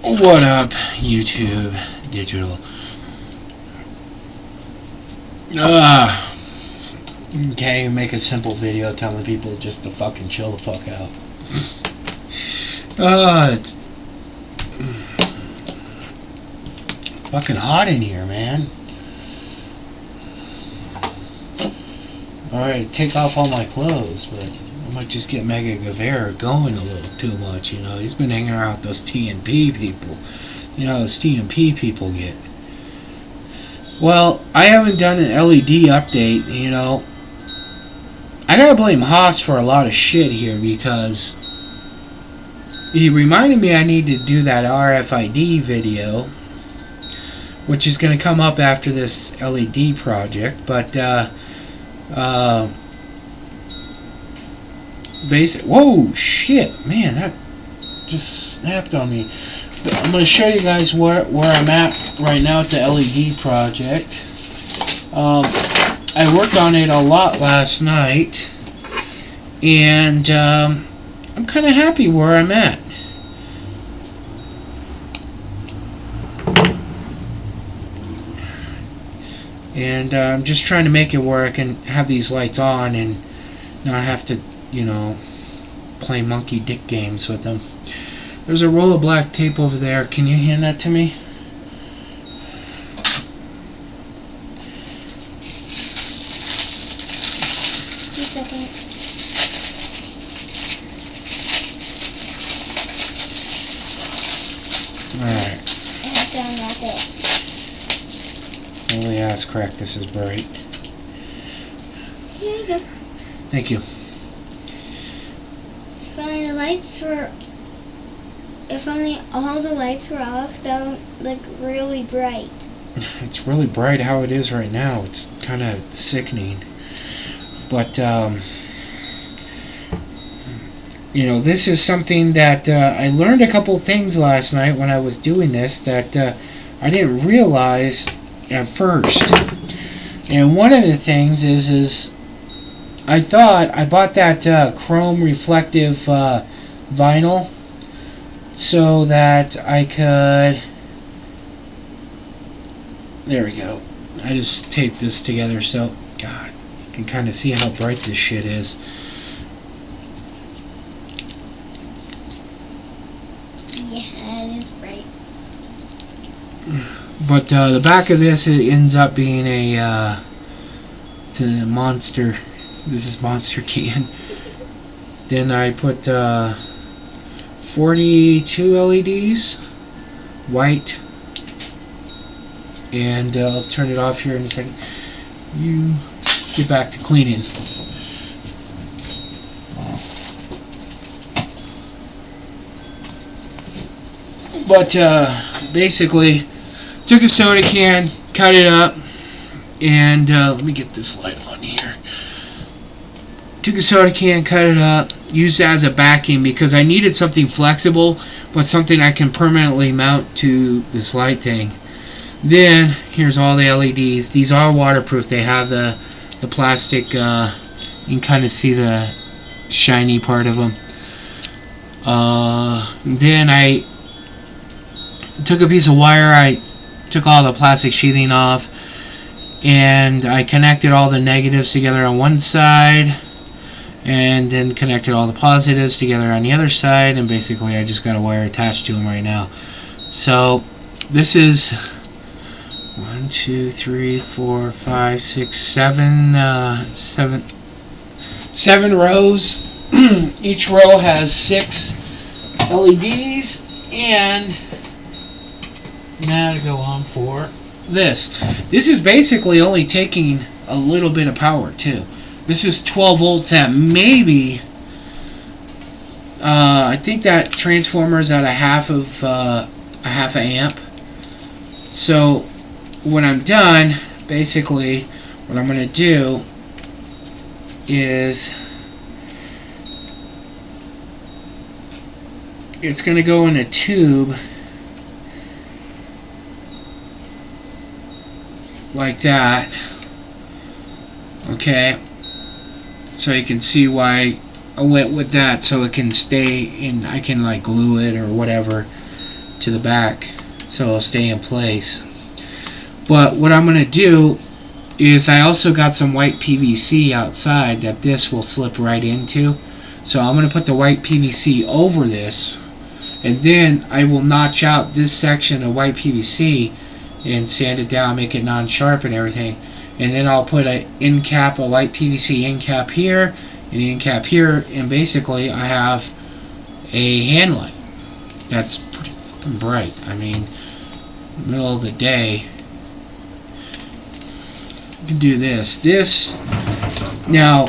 What up, YouTube Digital? Okay, make a simple video telling people just to fucking chill the fuck out. It's fucking hot in here, man. Alright, take off all my clothes, but I might just get Mega Guevara going a little too much, you know. He's been hanging around with those TNP people. You know, those TNP people get. Well, I haven't done an LED update, you know. I gotta blame Haas for a lot of shit here because he reminded me I need to do that RFID video, which is going to come up after this LED project, but whoa, shit, man, that just snapped on me. I'm going to show you guys where I'm at right now at the LED project. I worked on it a lot last night, and I'm kind of happy where I'm at. And I'm just trying to make it where I can have these lights on and not have to, you know, play monkey dick games with them. There's a roll of black tape over there. Can you hand that to me? Just a second. Alright. I have to unwrap it. Holy ass crack, this is bright. Here you go. Thank you. If only all the lights were off, that would look really bright. It's really bright how it is right now. It's kind of sickening. But, you know, this is something that I learned a couple things last night when I was doing this that I didn't realize at first. And one of the things is I thought I bought that chrome reflective vinyl so that I could, there we go, I just taped this together so, God, you can kind of see how bright this shit is. Yeah, it is bright. But the back of this, it ends up being a it's a monster. This is monster can. Then I put 42 LEDs, white, and I'll turn it off here in a second. You get back to cleaning. But basically, took a soda can, cut it up, and let me get this light on here. Took a soda can, cut it up, used it as a backing because I needed something flexible, but something I can permanently mount to this light thing. Then, here's all the LEDs. These are waterproof. They have the plastic, you can kind of see the shiny part of them. Then I took a piece of wire, I took all the plastic sheathing off, and I connected all the negatives together on one side, and then connected all the positives together on the other side, and basically I just got a wire attached to them right now. So this is 1, 2, 3, 4, 5, 6, 7 rows. Each row has 6 LEDs, and now to go on for this. This is basically only taking a little bit of power too. This is 12 volts at maybe, I think that transformer is at a half an amp. So when I'm done, basically what I'm going to do is it's going to go in a tube like that. Okay, so you can see why I went with that, so it can stay in, I can like glue it or whatever to the back so it'll stay in place. But what I'm going to do is I also got some white PVC outside that this will slip right into. So I'm going to put the white PVC over this, and then I will notch out this section of white PVC and sand it down, make it non-sharp and everything. And then I'll put an end cap, a white PVC end cap here, and end cap here, and basically I have a hand light that's pretty bright. I mean, middle of the day, you can do this. Now,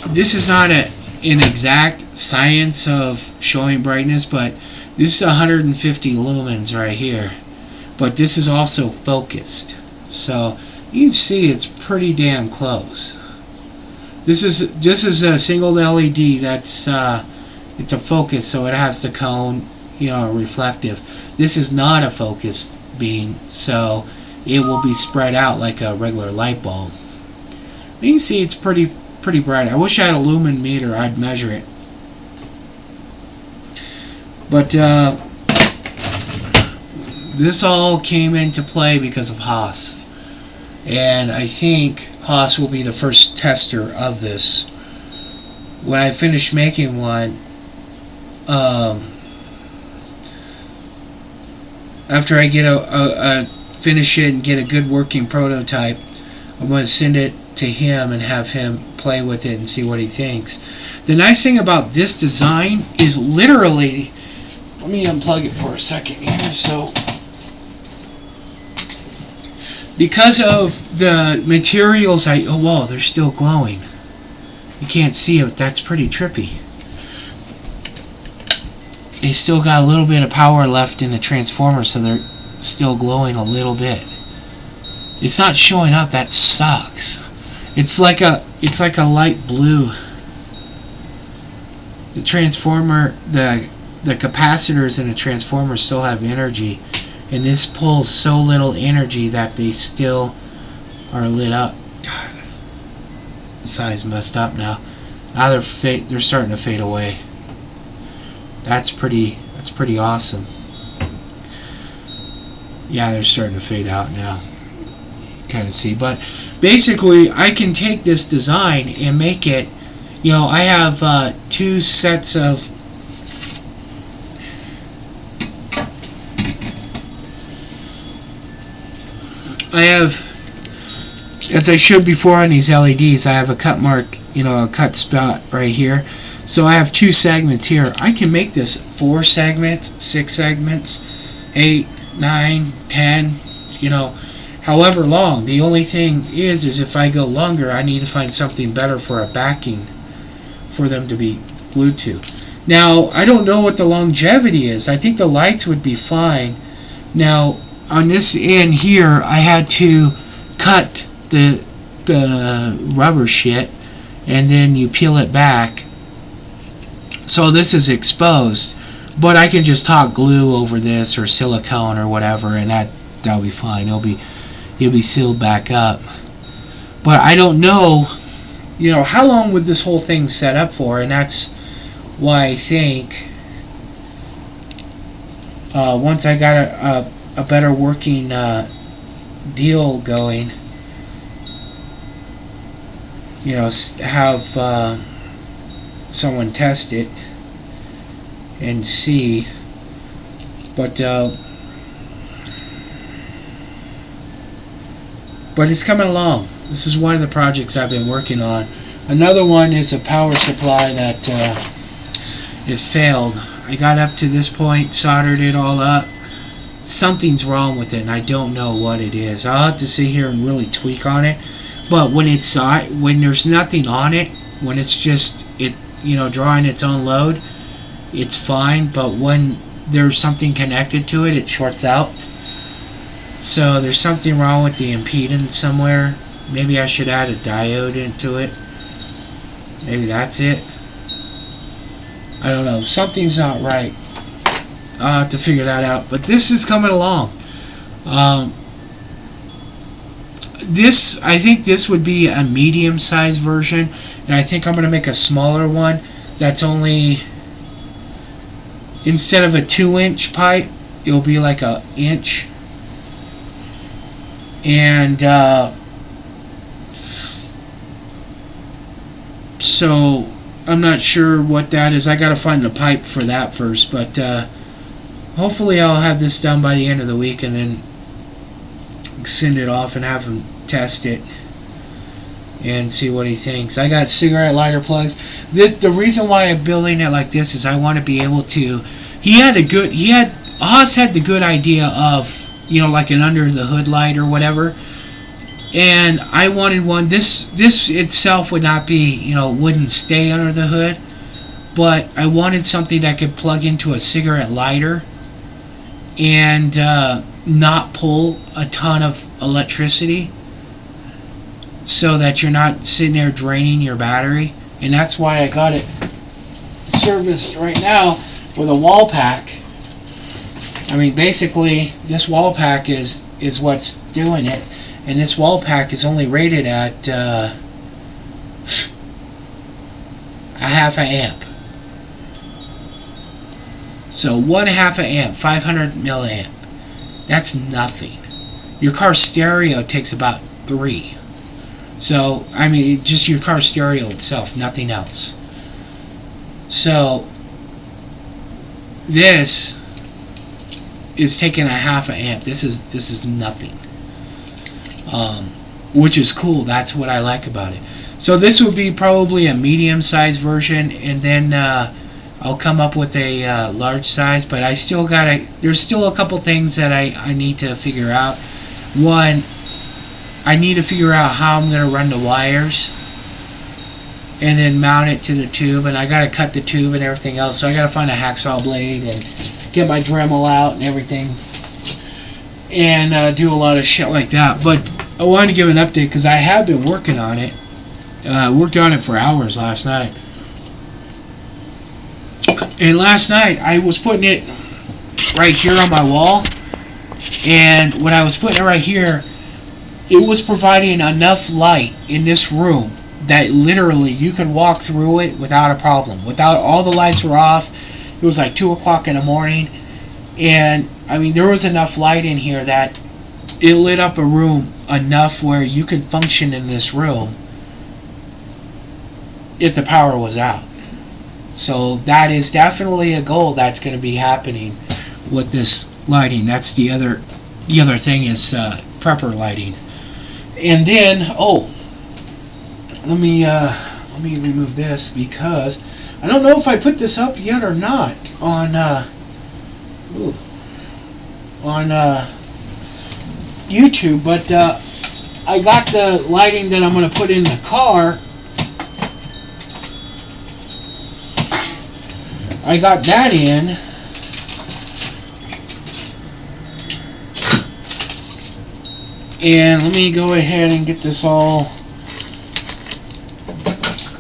this is not an exact science of showing brightness, but this is 150 lumens right here. But this is also focused, so you can see it's pretty damn close. This is a single LED that's it's a focus, so it has the cone, reflective. This is not a focused beam, so it will be spread out like a regular light bulb. You can see it's pretty bright. I wish I had a lumen meter, I'd measure it. But this all came into play because of Haas. And I think Haas will be the first tester of this. When I finish making one, after I get finish it and get a good working prototype, I'm going to send it to him and have him play with it and see what he thinks. The nice thing about this design is literally, let me unplug it for a second here. So, because of the materials, oh whoa, they're still glowing. You can't see it, that's pretty trippy. They still got a little bit of power left in the transformer, so they're still glowing a little bit. It's not showing up, that sucks. It's like a light blue. The transformer, the capacitors in the transformer still have energy, and this pulls so little energy that they still are lit up. God, the side's messed up now. Now they're starting to fade away. That's pretty awesome. Yeah, they're starting to fade out now. Kind of see, but basically I can take this design and make it, I have two sets of as I showed before on these LEDs, I have a cut mark, a cut spot right here. So I have two segments here. I can make this 4 segments, 6 segments, 8, 9, 10, however long. The only thing is if I go longer, I need to find something better for a backing for them to be glued to. Now, I don't know what the longevity is. I think the lights would be fine. Now, on this end here, I had to cut the rubber shit, and then you peel it back. So this is exposed, but I can just hot glue over this or silicone or whatever, and that'll be fine. It'll be sealed back up. But I don't know, how long would this whole thing set up for, and that's why I think once I got a better working deal going, have someone test it and see. But it's coming along. This is one of the projects I've been working on. Another one is a power supply that it failed. I got up to this point, soldered it all up. Something's wrong with it, and I don't know what it is. I'll have to sit here and really tweak on it. But when there's nothing on it, when it's just drawing its own load, it's fine. But when there's something connected to it, it shorts out. So there's something wrong with the impedance somewhere. Maybe I should add a diode into it. Maybe that's it. I don't know. Something's not right. I'll have to figure that out. But this is coming along. I think this would be a medium-sized version, and I think I'm going to make a smaller one that's only instead of a 2-inch pipe, it'll be like a inch. And so I'm not sure what that is. I gotta find the pipe for that first, but hopefully I'll have this done by the end of the week and then send it off and have him test it and see what he thinks. I got cigarette lighter plugs. The reason why I'm building it like this is I want to be able to. Haas had the good idea of, you know, like an under the hood light or whatever, and I wanted one. This itself would not be, you know, wouldn't stay under the hood, but I wanted something that could plug into a cigarette lighter and not pull a ton of electricity, so that you're not sitting there draining your battery. And that's why I got it serviced right now with a wall pack. I mean, basically this wall pack is what's doing it, and this wall pack is only rated at a half an amp. So 1/2 amp, 500 milliamp. That's nothing. Your car stereo takes about 3. So, I mean, just your car stereo itself, nothing else. So, this is taking a half an amp. This is nothing. Which is cool. That's what I like about it. So this would be probably a medium-sized version, and then I'll come up with a large size. But I still gotta. There's still a couple things that I need to figure out. One, I need to figure out how I'm going to run the wires and then mount it to the tube, and I got to cut the tube and everything else, so I got to find a hacksaw blade and get my Dremel out and everything and do a lot of shit like that. But I wanted to give an update because I have been working on it. Worked on it for hours last night, and last night I was putting it right here on my wall, and when I was putting it right here, it was providing enough light in this room that literally you could walk through it without a problem. Without, all the lights were off. It was like 2 o'clock in the morning, and I mean, there was enough light in here that it lit up a room enough where you could function in this room if the power was out. So that is definitely a goal that's going to be happening with this lighting. That's the other thing is prepper lighting. And then, let me remove this because I don't know if I put this up yet or not on YouTube, but I got the lighting that I'm going to put in the car. I got that in. And let me go ahead and get this all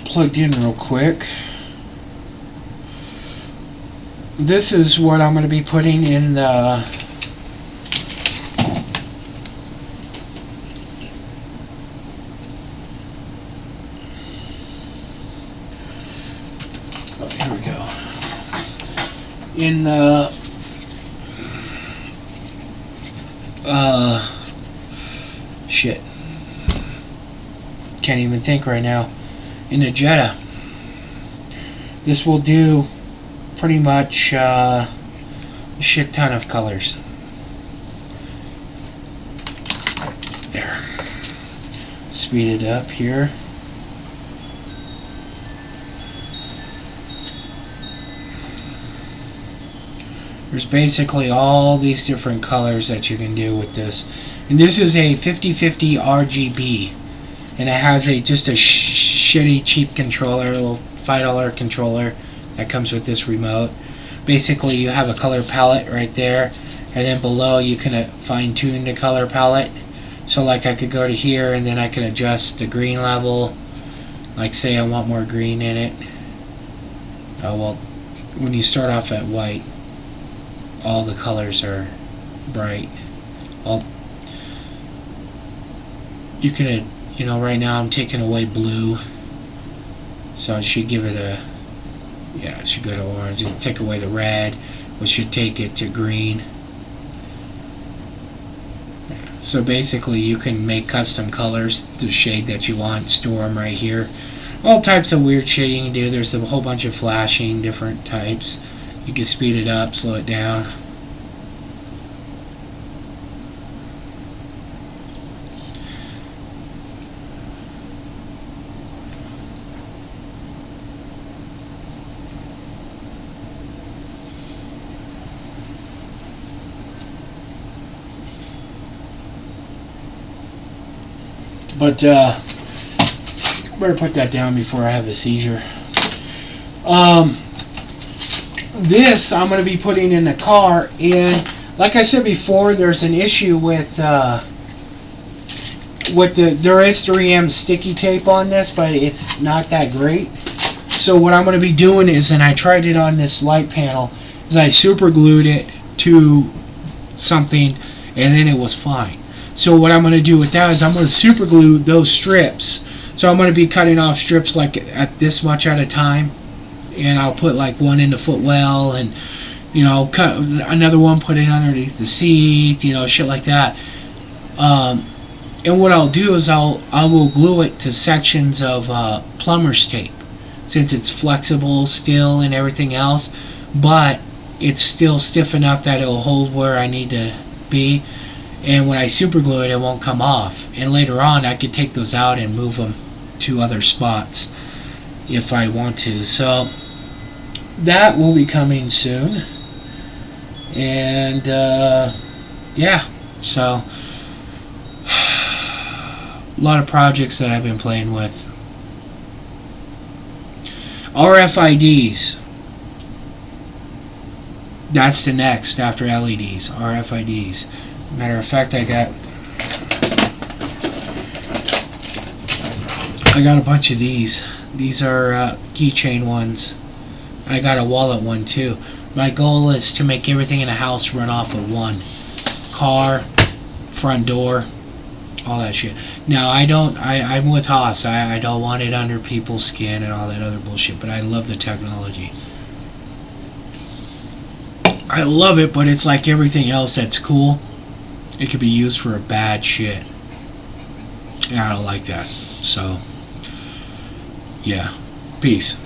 plugged in real quick. This is what I'm going to be putting in the here we go. In the shit. Can't even think right now. In the Jetta. This will do pretty much a shit ton of colors. There. Speed it up here. There's basically all these different colors that you can do with this. And this is a 50/50 RGB. And it has just a shitty cheap controller, a little $5 controller that comes with this remote. Basically you have a color palette right there, and then below you can fine tune the color palette. So like I could go to here and then I can adjust the green level. Like say I want more green in it. Well, when you start off at white, all the colors are bright. You can, right now I'm taking away blue, so it should give it Yeah, it should go to orange. It'll take away the red, which should take it to green. Yeah. So basically you can make custom colors, the shade that you want, store them right here. All types of weird shit you can do. There's a whole bunch of flashing, different types. You can speed it up, slow it down. But better put that down before I have a seizure. This I'm going to be putting in the car, and like I said before, there's an issue with there is 3M sticky tape on this, but it's not that great. So what I'm going to be doing is, and I tried it on this light panel, is I super glued it to something, and then it was fine. So what I'm going to do with that is I'm going to super glue those strips. So I'm going to be cutting off strips like at this much at a time, and I'll put like one in the footwell, and cut another one, put it underneath the seat, shit like that. And what I'll do is I will glue it to sections of plumber's tape, since it's flexible still and everything else, but it's still stiff enough that it'll hold where I need to be. And when I super glue it, it won't come off. And later on, I could take those out and move them to other spots if I want to. So that will be coming soon. And yeah, so a lot of projects that I've been playing with. RFIDs. That's the next after LEDs. RFIDs. Matter of fact, I got a bunch of these. These are keychain ones. I got a wallet one too. My goal is to make everything in the house run off of one. Car, front door, all that shit. Now I'm with Haas. I don't want it under people's skin and all that other bullshit, but I love the technology. I love it, but it's like everything else that's cool. It could be used for a bad shit. And I don't like that. So, yeah. Peace.